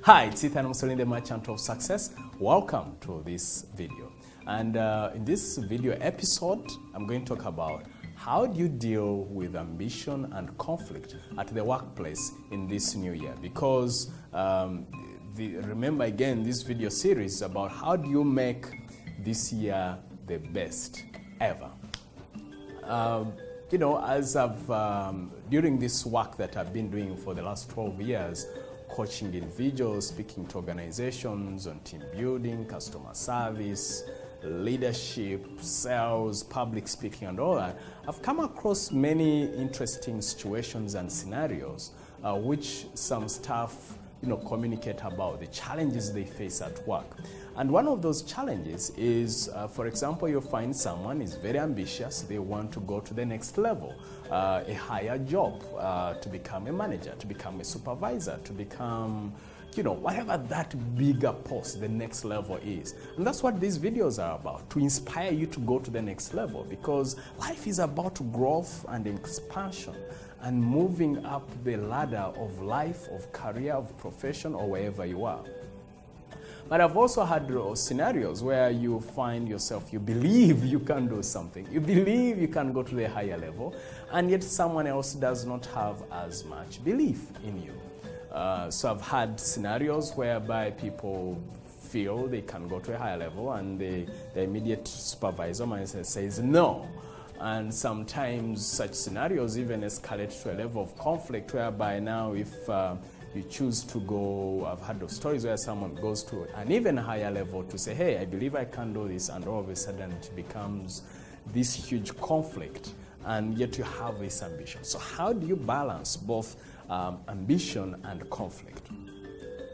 Hi, it's Ethan Musolini, the Merchant of Success. Welcome to this video. And in this video episode, I'm going to talk about how do you deal with ambition and conflict at the workplace in this new year? Because remember again, this video series is about how do you make this year the best ever. You know, as I've, during this work that I've been doing for the last 12 years, coaching individuals, speaking to organizations on team building, customer service, leadership, sales, public speaking, and all that, I've come across many interesting situations and scenarios which some staff communicate about the challenges they face at work. And one of those challenges is, for example, you find someone is very ambitious, they want to go to the next level, a higher job, to become a manager, to become a supervisor, to become, whatever that bigger post, the next level is. And that's what these videos are about, to inspire you to go to the next level, because life is about growth and expansion and moving up the ladder of life, of career, of profession, or wherever you are. But I've also had scenarios where you find yourself, you believe you can do something, you believe you can go to the higher level, and yet someone else does not have as much belief in you. So I've had scenarios whereby people feel they can go to a higher level and the immediate supervisor says no. And sometimes such scenarios even escalate to a level of conflict whereby now if you choose to go, I've heard of stories where someone goes to an even higher level to say, hey, I believe I can do this, and all of a sudden it becomes this huge conflict, and yet you have this ambition. So how do you balance both ambition and conflict?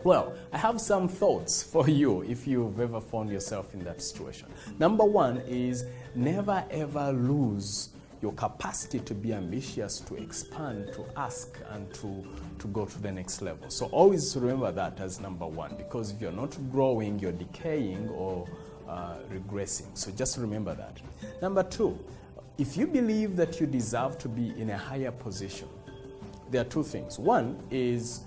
Well, I have some thoughts for you if you've ever found yourself in that situation. Number one is never ever lose your capacity to be ambitious, to expand, to ask, and to go to the next level. So always remember that as number one, because if you're not growing, you're decaying or regressing. So just remember that. Number two, if you believe that you deserve to be in a higher position, there are two things. One is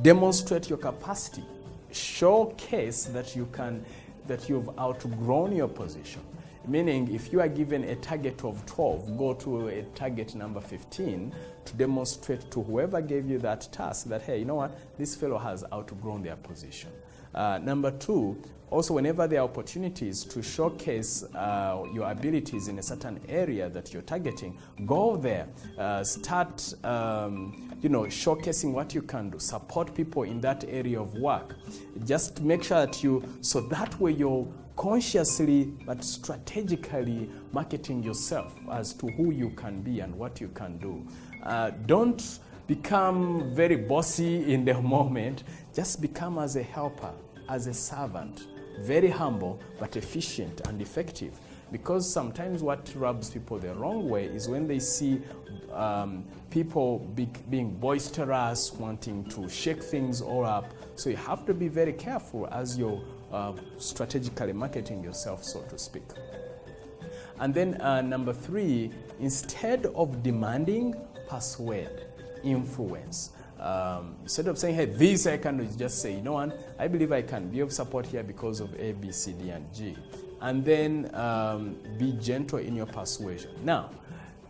demonstrate your capacity. Showcase that you've outgrown your position. Meaning, if you are given a target of 12, go to a target number 15 to demonstrate to whoever gave you that task that, hey, you know what, this fellow has outgrown their position. Number two, also whenever there are opportunities to showcase your abilities in a certain area that you're targeting, go there. Start showcasing what you can do. Support people in that area of work. Just make sure that so that way you're consciously but strategically marketing yourself as to who you can be and what you can do. Don't become very bossy in the moment. Just become as a helper, as a servant, very humble but efficient and effective. Because sometimes what rubs people the wrong way is when they see people being boisterous, wanting to shake things all up. So you have to be very careful as you're strategically marketing yourself, so to speak. And then number three, instead of demanding, persuade, influence. Instead of saying, hey, this I can do, just say, you know what, I believe I can be of support here because of A, B, C, D, and G. And then be gentle in your persuasion. Now,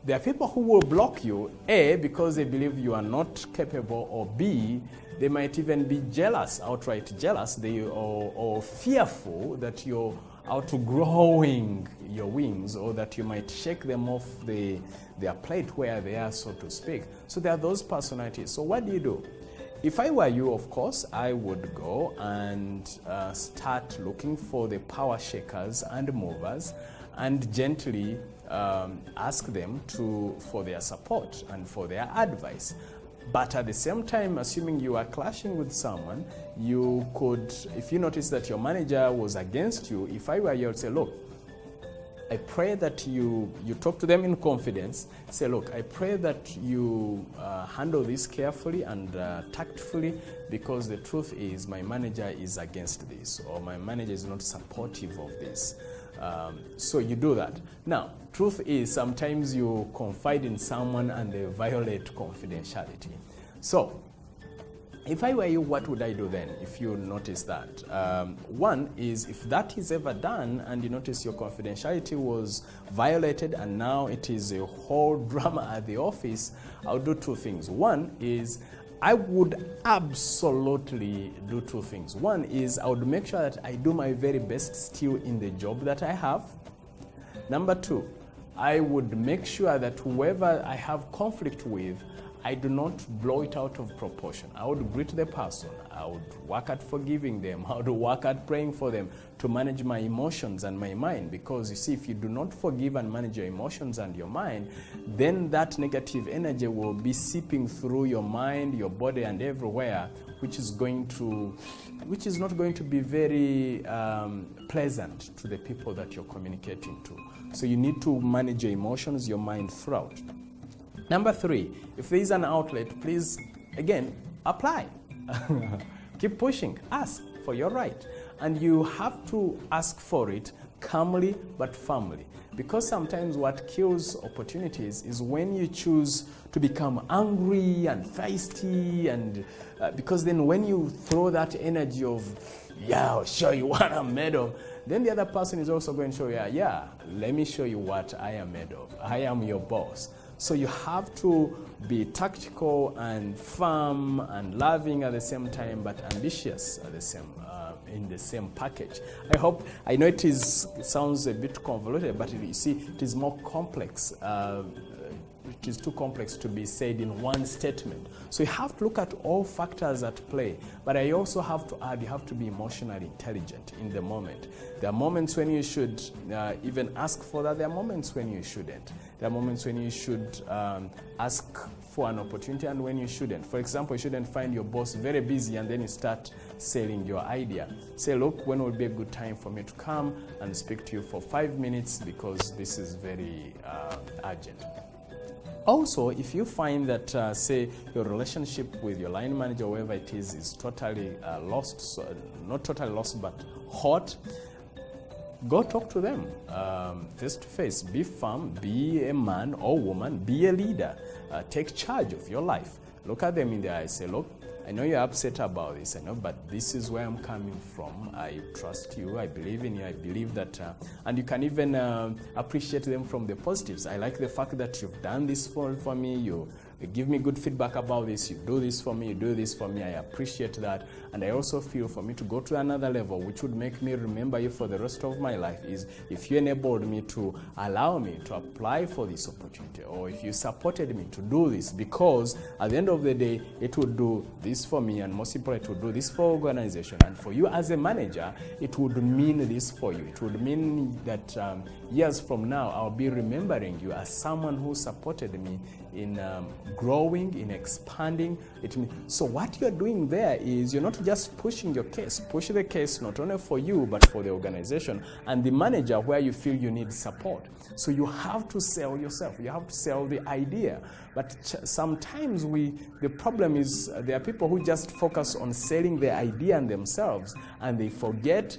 there are people who will block you, A, because they believe you are not capable, or B, they might even be jealous, outright jealous, or fearful that you're outgrowing your wings, or that you might shake them off their plate where they are, so to speak. So there are those personalities. So what do? If I were you, of course, I would go and start looking for the power shakers and movers and gently ask them for their support and for their advice. But at the same time, assuming you are clashing with someone, you could, if you notice that your manager was against you, if I were you, I would say, look, I pray that you talk to them in confidence. Say, look, I pray that you handle this carefully and tactfully, because the truth is my manager is against this, or my manager is not supportive of this. So you do that. Now, truth is sometimes you confide in someone and they violate confidentiality. So If I were you, what would I do then if you notice that? One is, if that is ever done and you notice your confidentiality was violated and now it is a whole drama at the office, I'll do two things. One is, I would absolutely do two things. One is, I would make sure that I do my very best still in the job that I have. Number two, I would make sure that whoever I have conflict with, I do not blow it out of proportion. I would greet the person. I would work at forgiving them. I would work at praying for them to manage my emotions and my mind. Because you see, if you do not forgive and manage your emotions and your mind, then that negative energy will be seeping through your mind, your body, and everywhere, which is not going to be very pleasant to the people that you're communicating to. So you need to manage your emotions, your mind throughout. Number three, if there is an outlet, please, again, apply. Keep pushing. Ask for your right. And you have to ask for it calmly but firmly. Because sometimes what kills opportunities is when you choose to become angry and feisty, and because then when you throw that energy of, yeah, I'll show you what I'm made of, then the other person is also going to show you, yeah, let me show you what I am made of. I am your boss. So you have to be tactical and firm and loving at the same time, but ambitious at the same in the same package. I know it sounds a bit convoluted, but you see, it is more complex. It is too complex to be said in one statement. So you have to look at all factors at play. But I also have to add, you have to be emotionally intelligent in the moment. There are moments when you should even ask for that. There are moments when you shouldn't. There are moments when you should ask for an opportunity and when you shouldn't. For example, you shouldn't find your boss very busy and then you start selling your idea. Say, look, when would be a good time for me to come and speak to you for 5 minutes because this is very urgent. Also, if you find that, say, your relationship with your line manager, whoever it is totally lost, so not totally lost, but hot, go talk to them face to face. Be firm, be a man or woman, be a leader. Take charge of your life. Look at them in the eyes, say, look, I know you're upset about this, I know, but this is where I'm coming from. I trust you, I believe in you, I believe that, and you can even appreciate them from the positives. I like the fact that you've done this for me, you give me good feedback about this, you do this for me, you do this for me, I appreciate that. And I also feel for me to go to another level, which would make me remember you for the rest of my life, is if you enabled me to allow me to apply for this opportunity, or if you supported me to do this, because at the end of the day, it would do this for me, and most importantly, it would do this for organization. And for you as a manager, it would mean this for you. It would mean that years from now, I'll be remembering you as someone who supported me in growing, in expanding. So what you're doing there is you're not just pushing your case. Push the case not only for you, but for the organization and the manager where you feel you need support. So you have to sell yourself. You have to sell the idea. But sometimes the problem is there are people who just focus on selling the idea and themselves, and they forget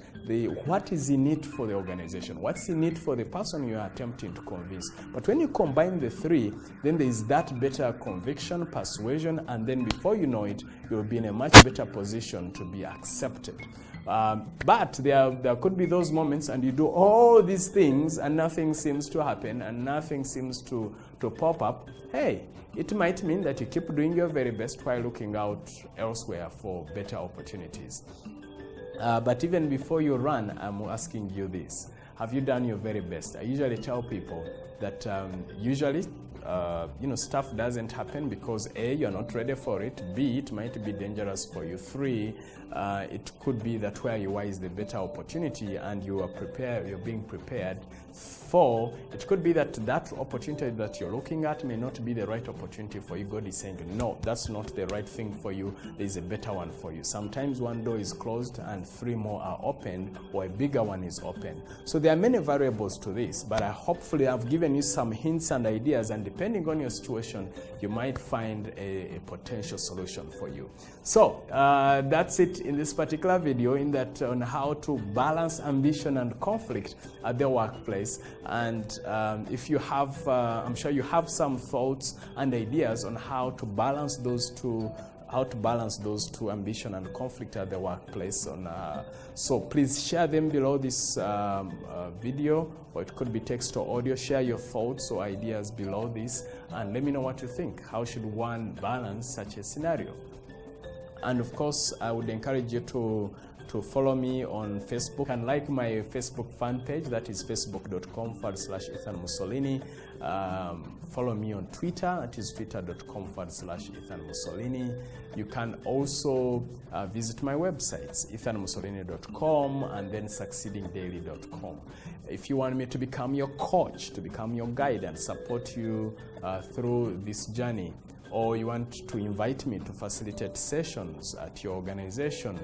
what is in it for the organization, what's in it for the person you are attempting to convince. But when you combine the three, then there is that better conviction, persuasion, and then before you know it, you'll be in a much better position to be accepted. But there could be those moments and you do all these things and nothing seems to happen and nothing seems to pop up. Hey, it might mean that you keep doing your very best while looking out elsewhere for better opportunities. But even before you run, I'm asking you this. Have you done your very best? I usually tell people that usually stuff doesn't happen because A, you're not ready for it, B, it might be dangerous for you, 3, it could be that where you are is the better opportunity and you are prepared, you're being prepared, 4, it could be that opportunity that you're looking at may not be the right opportunity for you. God is saying, no, that's not the right thing for you, there's a better one for you. Sometimes one door is closed and 3 more are open, or a bigger one is open. So there are many variables to this, but hopefully I've given you some hints and ideas, and depending on your situation, you might find a potential solution for you. So that's it in this particular video, on how to balance ambition and conflict at the workplace. And if you have, I'm sure you have some thoughts and ideas on how to balance those two how to balance those two, ambition and conflict at the workplace. So please share them below this video, or it could be text or audio. Share your thoughts or ideas below this and let me know what you think. How should one balance such a scenario? And of course, I would encourage you to follow me on Facebook and like my Facebook fan page, that is facebook.com/Ethan Mussolini. Follow me on Twitter, that is twitter.com/Ethan Mussolini. You can also visit my websites, ethanmussolini.com and then succeedingdaily.com. If you want me to become your coach, to become your guide and support you through this journey, or you want to invite me to facilitate sessions at your organization,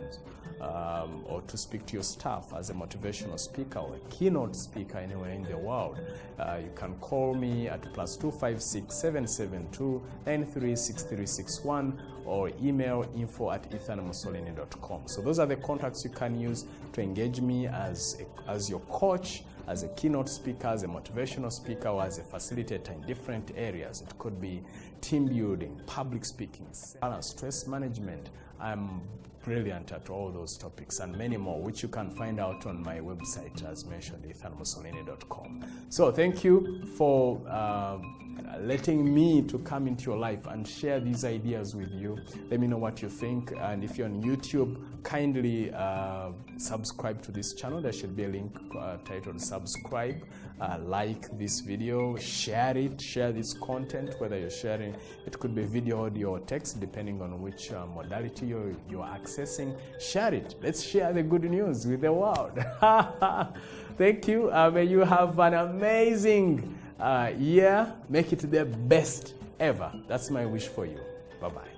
or to speak to your staff as a motivational speaker or a keynote speaker anywhere in the world, you can call me at +256 772 936361 or email info@ethanmussolini.com. So those are the contacts you can use to engage me as your coach, as a keynote speaker, as a motivational speaker, or as a facilitator in different areas. It could be team building, public speaking, stress management. I'm brilliant at all those topics and many more, which you can find out on my website, as mentioned, ethanmussolini.com. So thank you for letting me to come into your life and share these ideas with you. Let me know what you think, and if you're on YouTube, kindly subscribe to this channel. There should be a link titled subscribe. Like this video, share it, share this content, whether you're sharing, it could be video, audio, or text, depending on which modality you're accessing. Share it. Let's share the good news with the world. Thank you. May you have an amazing year. Make it the best ever. That's my wish for you. Bye-bye.